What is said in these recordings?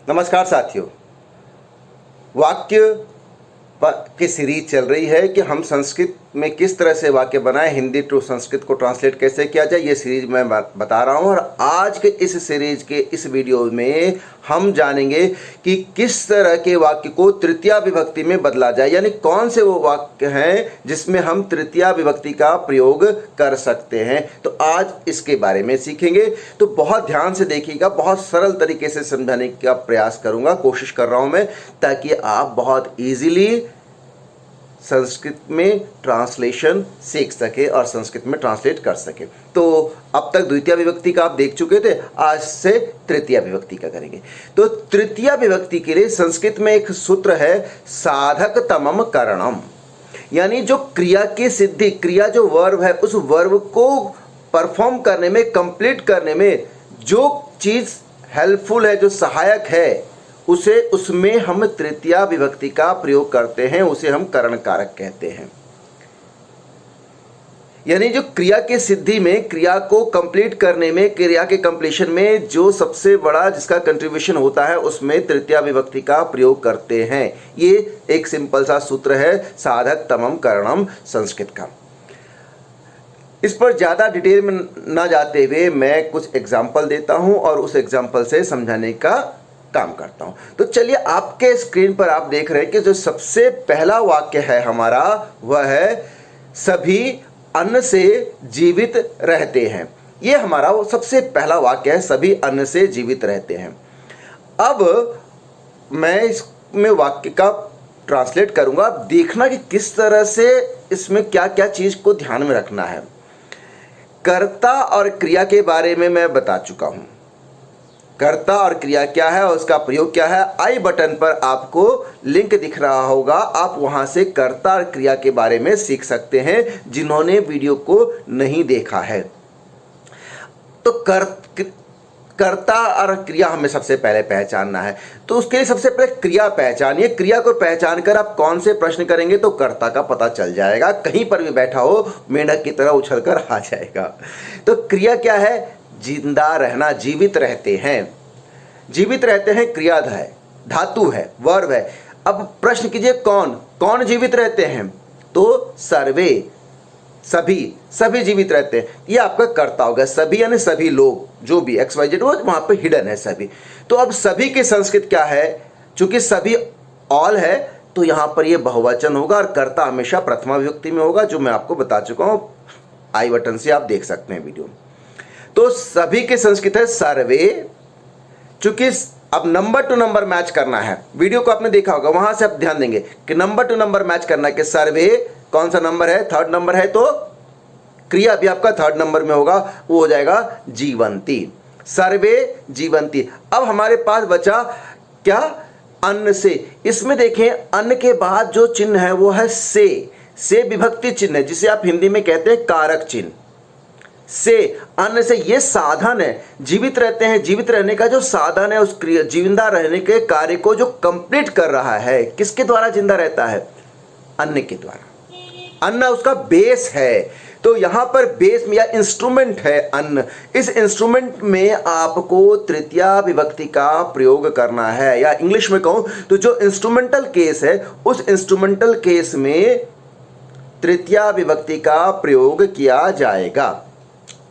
नमस्कार साथियों। वाक्य की सीरीज चल रही है कि हम संस्कृत में किस तरह से वाक्य बनाएं, हिंदी टू संस्कृत को ट्रांसलेट कैसे किया जाए, ये सीरीज मैं बता रहा हूं। और आज के इस सीरीज के इस वीडियो में हम जानेंगे कि किस तरह के वाक्य को तृतीया विभक्ति में बदला जाए, यानी कौन से वो वाक्य हैं जिसमें हम तृतीया विभक्ति का प्रयोग कर सकते हैं। तो आज इसके बारे में सीखेंगे। तो बहुत ध्यान से देखिएगा, बहुत सरल तरीके से समझाने का प्रयास करूंगा, कोशिश कर रहा हूं मैं, ताकि आप बहुत ईजिली संस्कृत में ट्रांसलेशन सीख सके और संस्कृत में ट्रांसलेट कर सके। तो अब तक द्वितीय विभक्ति का आप देख चुके थे, आज से तृतीय विभक्ति का करेंगे। तो तृतीय विभक्ति के लिए संस्कृत में एक सूत्र है, साधकतमम करणम, यानी जो क्रिया की सिद्धि, क्रिया जो वर्ब है, उस वर्ब को परफॉर्म करने में, कंप्लीट करने में जो चीज हेल्पफुल है, जो सहायक है, उसे उसमें हम तृतीया विभक्ति का प्रयोग करते हैं, उसे हम करण कारक कहते हैं। यानी जो क्रिया की सिद्धि में, क्रिया को कंप्लीट करने में, क्रिया के कंप्लीशन में जो सबसे बड़ा जिसका कंट्रीब्यूशन होता है, उसमें तृतीया विभक्ति का प्रयोग करते हैं। ये एक सिंपल सा सूत्र है, साधक तमम करणम संस्कृत का। इस पर ज़्यादा डिटेल में ना जाते हुए मैं कुछ एग्जाम्पल देता हूं और उस एग्जाम्पल से समझाने का काम करता हूं। तो चलिए, आपके स्क्रीन पर आप देख रहे हैं कि जो सबसे पहला वाक्य है हमारा, वह है सभी अन्न से जीवित रहते हैं। ये हमारा वो सबसे पहला वाक्य है, सभी अन्न से जीवित रहते हैं। अब मैं इसमें वाक्य का ट्रांसलेट करूंगा, आप देखना कि किस तरह से इसमें क्या क्या चीज को ध्यान में रखना है। कर्ता और क्रिया के बारे में मैं बता चुका हूं। कर्ता और क्रिया क्या है और उसका प्रयोग क्या है, आई बटन पर आपको लिंक दिख रहा होगा, आप वहां से कर्ता और क्रिया के बारे में सीख सकते हैं, जिन्होंने वीडियो को नहीं देखा है। तो कर्ता और क्रिया हमें सबसे पहले पहचानना है। तो उसके लिए सबसे पहले क्रिया पहचानिए। क्रिया को पहचान कर आप कौन से प्रश्न करेंगे तो कर्ता का पता चल जाएगा, कहीं पर भी बैठा हो मेंढक की तरह उछल कर आ जाएगा। तो क्रिया क्या है, जिंदा रहना, जीवित रहते हैं। जीवित रहते हैं क्रिया है, धातु है, वर्ब है। अब प्रश्न कीजिए, कौन कौन जीवित रहते हैं, तो सर्वे, सभी जीवित रहते हैं। ये आपका कर्ता होगा। सभी यानी सभी लोग, जो भी एक्स वाई जेड हो, वहां पे हिडन है सभी। तो अब सभी की संस्कृत क्या है, चूंकि सभी ऑल है तो यहां पर ये बहुवचन होगा और कर्ता हमेशा प्रथमा विभक्ति में होगा, जो मैं आपको बता चुका हूं, आई बटन से आप देख सकते हैं वीडियो। तो सभी की संस्कृत है सर्वे। चूंकि अब नंबर टू नंबर मैच करना है, वीडियो को आपने देखा होगा, वहां से आप ध्यान देंगे कि नंबर टू नंबर मैच करना है कि सर्वे कौन सा नंबर है, थर्ड नंबर है, तो क्रिया भी आपका थर्ड नंबर में होगा, वो हो जाएगा जीवंती। सर्वे जीवंती। अब हमारे पास बचा क्या, अन्न से। इसमें देखें, अन्न के बाद जो चिन्ह है वो है से विभक्ति चिन्ह है, जिसे आप हिंदी में कहते हैं कारक चिन्ह। से, अन्न से, ये साधन है, जीवित रहते हैं, जीवित रहने का जो साधन है, उस जिंदा रहने के कार्य को जो कंप्लीट कर रहा है, किसके द्वारा जिंदा रहता है, अन्न के द्वारा। अन्न उसका बेस है। तो यहां पर बेस में या इंस्ट्रूमेंट है अन्न, इस इंस्ट्रूमेंट में आपको तृतीया विभक्ति का प्रयोग करना है, या इंग्लिश में कहूं तो जो इंस्ट्रूमेंटल केस है, उस इंस्ट्रूमेंटल केस में तृतीया विभक्ति का प्रयोग किया जाएगा।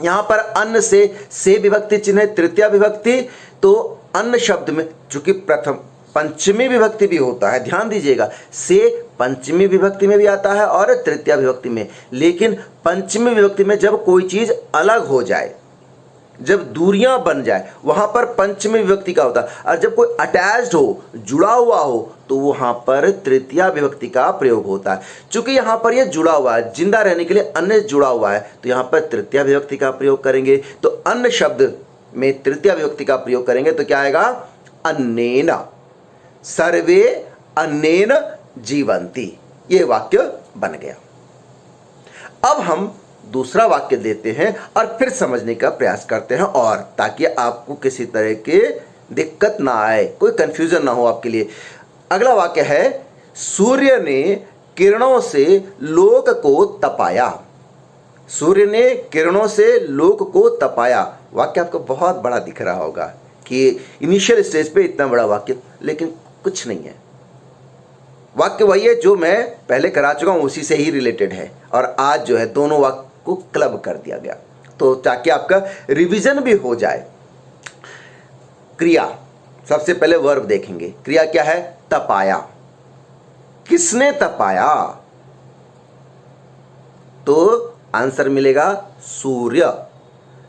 यहां पर अन्न से विभक्ति चिन्ह है, तृतीया विभक्ति। तो अन्न शब्द में चूंकि प्रथम पंचमी विभक्ति भी होता है, ध्यान दीजिएगा, से पंचमी विभक्ति में भी आता है और तृतीया विभक्ति में। लेकिन पंचमी विभक्ति में जब कोई चीज अलग हो जाए, जब दूरियां बन जाए, वहां पर पंचमी विभक्ति का होता है। और जब कोई अटैच्ड हो, जुड़ा हुआ हो, तो वहां पर तृतीया विभक्ति का प्रयोग होता है। चूंकि यहां पर यह जुड़ा हुआ है, जिंदा रहने के लिए अन्न जुड़ा हुआ है, तो यहां पर तृतीया विभक्ति का प्रयोग करेंगे। तो अन्न शब्द में तृतीया विभक्ति का प्रयोग करेंगे तो क्या आएगा, अन्नेन। सर्वे अन्नेन जीवंती, ये वाक्य बन गया। अब हम दूसरा वाक्य देते हैं और फिर समझने का प्रयास करते हैं, और ताकि आपको किसी तरह की दिक्कत ना आए, कोई कंफ्यूजन ना हो आपके लिए। अगला वाक्य है, सूर्य ने किरणों से लोक को तपाया। सूर्य ने किरणों से लोक को तपाया। वाक्य आपको बहुत बड़ा दिख रहा होगा, कि इनिशियल स्टेज पे इतना बड़ा वाक्य, लेकिन कुछ नहीं है। वाक्य वही है जो मैं पहले करा चुका हूँ, उसी से ही रिलेटेड है, और आज जो है दोनों वाक्य को क्लब कर दिया गया, तो ताकि आपका रिवीजन भी हो जाए। क्रिया, सबसे पहले वर्ब देखेंगे। क्रिया क्या है? तपाया। किसने तपाया? तो आंसर मिलेगा सूर्य।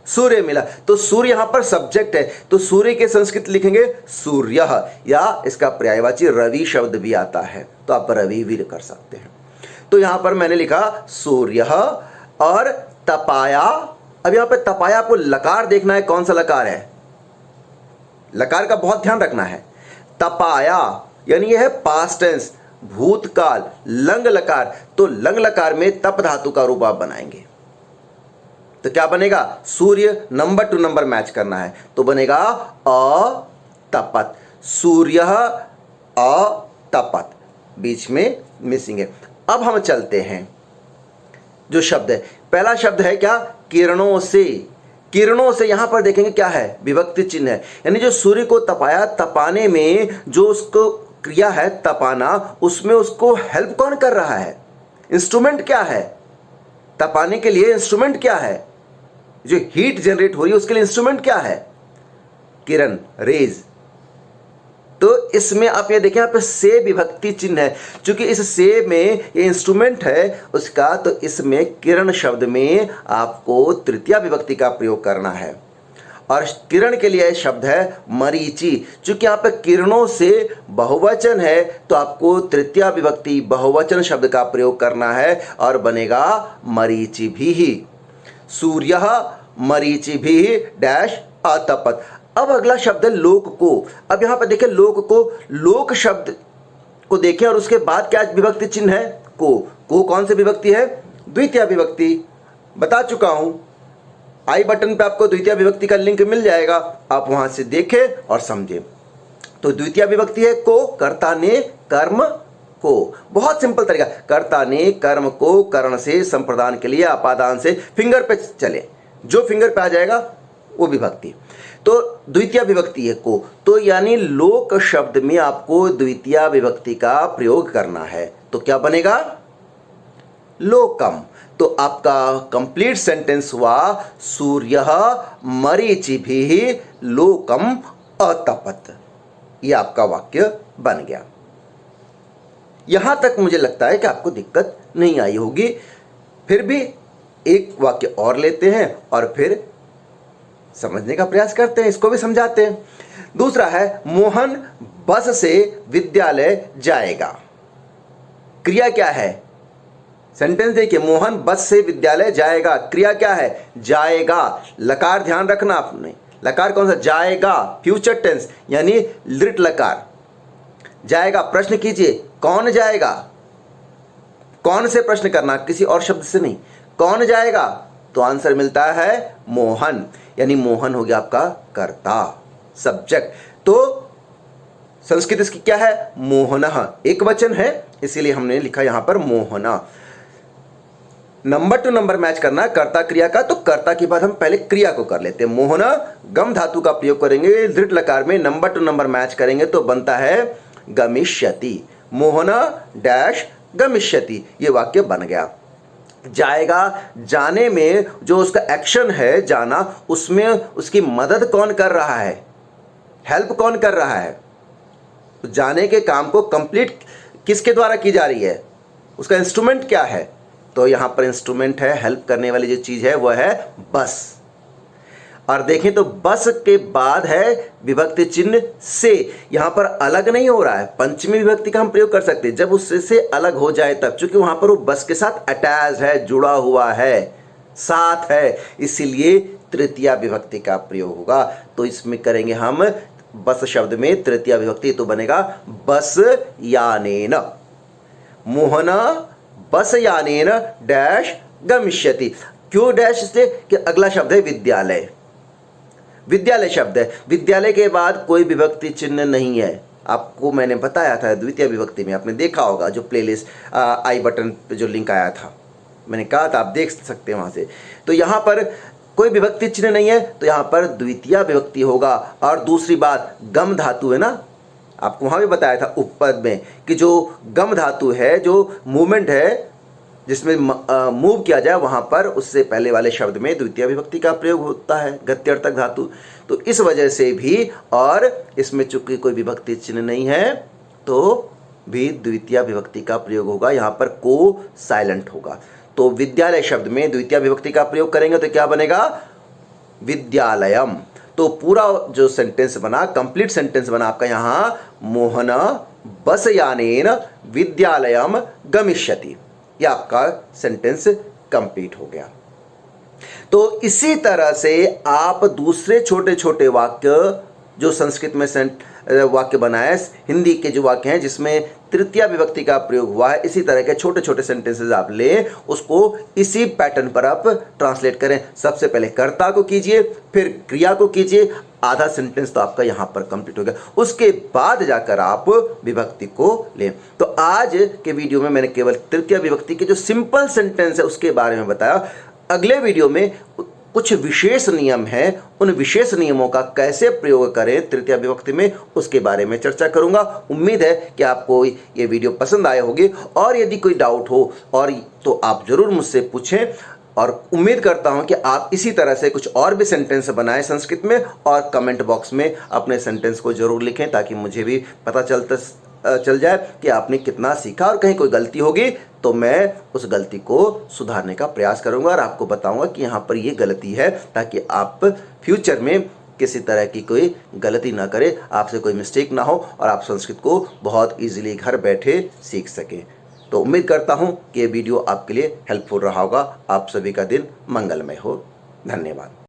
सूर्य मिला, तो सूर्य यहां पर सब्जेक्ट है, तो सूर्य के संस्कृत लिखेंगे सूर्य, या इसका पर्यायवाची रवि शब्द भी आता है, तो आप रवि भी कर सकते हैं। तो यहां पर मैंने लिखा सूर्य और तपाया। अब यहां पर तपाया आपको लकार देखना है, कौन सा लकार है? लकार का बहुत ध्यान रखना है। तपाया यानी यह है पास्ट टेंस, भूतकाल, लंग लकार, तो लंग लकार में तप धातु का रूप आप बनाएंगे, तो क्या बनेगा? सूर्य नंबर टू नंबर मैच करना है, तो बनेगा अतपत। सूर्य अतपत, बीच में मिसिंग है। अब हम चलते हैं, जो शब्द है, पहला शब्द है क्या? किरणों से। किरणों से यहां पर देखेंगे क्या है? विभक्ति चिन्ह है, यानी जो सूर्य को तपाया, तपाने में जो उसको क्रिया है तपाना, उसमें उसको हेल्प कौन कर रहा है? इंस्ट्रूमेंट क्या है? तपाने के लिए इंस्ट्रूमेंट क्या है? जो हीट जनरेट हो रही है उसके लिए इंस्ट्रूमेंट क्या है? किरण, रेज। तो इसमें आप ये देखें, यहाँ पे से विभक्ति चिन्ह है, क्योंकि इस से में ये इंस्ट्रूमेंट है उसका, तो इसमें किरण शब्द में आपको तृतीया विभक्ति का प्रयोग करना है। और किरण के लिए शब्द है मरीचि, क्योंकि यहाँ पे किरणों से बहुवचन है, तो आपको तृतीया विभक्ति बहुवचन शब्द का प्रयोग करना है, और बनेगा मरीचि भी। सूर्य मरीचि भी डैश अतपत। अब अगला शब्द है लोक को। अब यहां पर देखें लोक को, लोक शब्द को देखें और उसके बाद क्या विभक्ति चिन्ह है? को कौन सी विभक्ति है? द्वितीय विभक्ति। बता चुका हूं, आई बटन पे आपको द्वितीय विभक्ति का लिंक मिल जाएगा, आप वहां से देखें और समझें। तो द्वितीय विभक्ति है को, कर्ता ने कर्म को। बहुत सिंपल तरीका, कर्ता ने कर्म को कर्ण से संप्रदान के लिए अपादान से फिंगर पे चले, जो फिंगर पे आ जाएगा वो विभक्ति। तो द्वितीय विभक्ति है को, तो यानी लोक शब्द में आपको द्वितीय विभक्ति का प्रयोग करना है, तो क्या बनेगा? लोकम। तो आपका कंप्लीट सेंटेंस हुआ सूर्य मरीचि भी लोकम अतपत। ये आपका वाक्य बन गया। यहां तक मुझे लगता है कि आपको दिक्कत नहीं आई होगी। फिर भी एक वाक्य और लेते हैं और फिर समझने का प्रयास करते हैं, इसको भी समझाते हैं। दूसरा है मोहन बस से विद्यालय जाएगा। क्रिया क्या है? सेंटेंस देखिए, मोहन बस से विद्यालय जाएगा। क्रिया क्या है? जाएगा। लकार ध्यान रखना आपने, लकार कौन सा? जाएगा, फ्यूचर टेंस यानी लिट लकार। जाएगा, प्रश्न कीजिए कौन जाएगा? कौन से प्रश्न करना, किसी और शब्द से नहीं। कौन जाएगा? तो आंसर मिलता है मोहन, यानी मोहन हो गया आपका कर्ता, सब्जेक्ट। तो संस्कृत इसकी क्या है? मोहनः, एक वचन है, इसीलिए हमने लिखा यहां पर मोहना। नंबर टू नंबर मैच करना कर्ता क्रिया का, तो कर्ता के बाद हम पहले क्रिया को कर लेते हैं। मोहना गम धातु का प्रयोग करेंगे, दृढ़ लकार में नंबर टू नंबर मैच करेंगे तो बनता है गमिष्यति। मोहना डैश गमिष्यति, ये वाक्य बन गया। जाएगा, जाने में जो उसका एक्शन है जाना, उसमें उसकी मदद कौन कर रहा है? हेल्प कौन कर रहा है? तो जाने के काम को कंप्लीट किसके द्वारा की जा रही है? उसका इंस्ट्रूमेंट क्या है? तो यहां पर इंस्ट्रूमेंट है, हेल्प करने वाली जो चीज है वह है बस। और देखें तो बस के बाद है विभक्ति चिन्ह से, यहां पर अलग नहीं हो रहा है। पंचमी विभक्ति का हम प्रयोग कर सकते हैं जब उससे से अलग हो जाए तब, क्योंकि वहां पर वो बस के साथ अटैच है, जुड़ा हुआ है, साथ है, इसीलिए तृतीया विभक्ति का प्रयोग होगा। तो इसमें करेंगे हम बस शब्द में तृतीया विभक्ति, तो बनेगा बस यानेन। मोहना बस यानेन डैश गमिष्यति। क्यों डैश? इसलिए कि अगला शब्द है विद्यालय। विद्यालय शब्द है, विद्यालय के बाद कोई विभक्ति चिन्ह नहीं है। आपको मैंने बताया था द्वितीय विभक्ति में, आपने देखा होगा जो प्लेलिस्ट आई बटन पे जो लिंक आया था, मैंने कहा था आप देख सकते हैं वहाँ से। तो यहाँ पर कोई विभक्ति चिन्ह नहीं है तो यहाँ पर द्वितीय विभक्ति होगा। और दूसरी बात, गम धातु है ना, आपको वहाँ भी बताया था उपपद में कि जो गम धातु है, जो मूवमेंट है जिसमें मूव किया जाए, वहाँ पर उससे पहले वाले शब्द में द्वितीय विभक्ति का प्रयोग होता है, गत्यर्थक धातु। तो इस वजह से भी, और इसमें चूंकि कोई विभक्ति चिन्ह नहीं है तो भी द्वितीय विभक्ति का प्रयोग होगा, यहाँ पर को साइलेंट होगा। तो विद्यालय शब्द में द्वितीय विभक्ति का प्रयोग करेंगे तो क्या बनेगा, विद्यालयम। तो पूरा जो सेंटेंस बना, कंप्लीट सेंटेंस बना आपका यहाँ, मोहन बसयानेन विद्यालयम गमिष्यति। यह आपका सेंटेंस कंप्लीट हो गया। तो इसी तरह से आप दूसरे छोटे छोटे वाक्य जो संस्कृत में वाक्य बनाए, हिंदी के जो वाक्य हैं जिसमें तृतीय विभक्ति का प्रयोग हुआ है, इसी तरह के छोटे छोटे सेंटेंसेस आप लें, उसको इसी पैटर्न पर आप ट्रांसलेट करें। सबसे पहले कर्ता को कीजिए, फिर क्रिया को कीजिए, आधा सेंटेंस तो आपका यहाँ पर कंप्लीट हो गया। उसके बाद जाकर आप विभक्ति को लें। तो आज के वीडियो में मैंने केवल तृतीय विभक्ति के जो सिंपल सेंटेंस है उसके बारे में बताया। अगले वीडियो में कुछ विशेष नियम हैं, उन विशेष नियमों का कैसे प्रयोग करें तृतीय विभक्ति में, उसके बारे में चर्चा करूंगा। उम्मीद है कि आपको ये वीडियो पसंद आए होगी, और यदि कोई डाउट हो और तो आप जरूर मुझसे पूछें। और उम्मीद करता हूं कि आप इसी तरह से कुछ और भी सेंटेंस बनाएं संस्कृत में, और कमेंट बॉक्स में अपने सेंटेंस को जरूर लिखें ताकि मुझे भी पता चल जाए कि आपने कितना सीखा। और कहीं कोई गलती होगी तो मैं उस गलती को सुधारने का प्रयास करूंगा और आपको बताऊंगा कि यहाँ पर ये गलती है, ताकि आप फ्यूचर में किसी तरह की कोई गलती ना करें, आपसे कोई मिस्टेक ना हो और आप संस्कृत को बहुत इजीली घर बैठे सीख सकें। तो उम्मीद करता हूँ कि ये वीडियो आपके लिए हेल्पफुल रहा होगा। आप सभी का दिन मंगलमय हो। धन्यवाद।